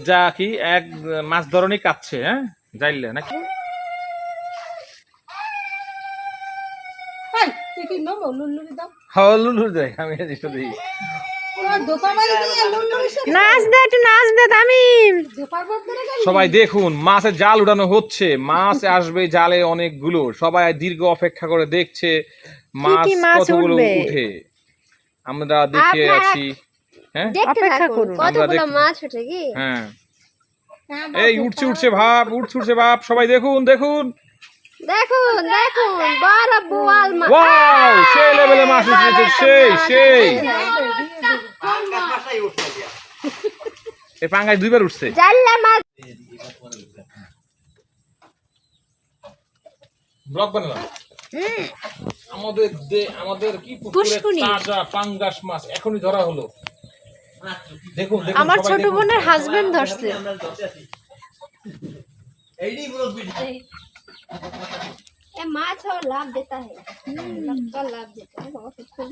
যা কি এক মাছ ধরনই কাটছে, হ্যাঁ যাইলে নাকি লুলু দেয় আমি দিই। নাচ দে একটু নাচ দে তামিম। সবাই দেখুন মাছের জাল উঠানো হচ্ছে, মাছ আসবে জালে অনেকগুলো, সবাই দীর্ঘ অপেক্ষা করে দেখছে মাছ কতগুলো উঠে, আমরা দেখে আছি। হ্যাঁ অপেক্ষা করুন, কতগুলো মাছ ওঠে কি। হ্যাঁ এই উঠছে ভাব, উঠছে ভাব, সবাই দেখুন দেখুন দেখুন দেখুন বড় বোয়াল মাছ। ওয়াও সেই লেভেলে মাছ উঠেছে, সেই এই পাঙ্গায় দুইবার উঠছে। জাল্লা মাছ ব্লগ বানালাম আমাদের কি পুকুরে তাজা পাঙ্গাস মাছ এখনই ধরা হলো। দেখুন আমার ছোট বোনের হাজবেন্ড ধরছে। ये माछ और लाभ देता है, सबका लाभ देता है, बहुत अच्छा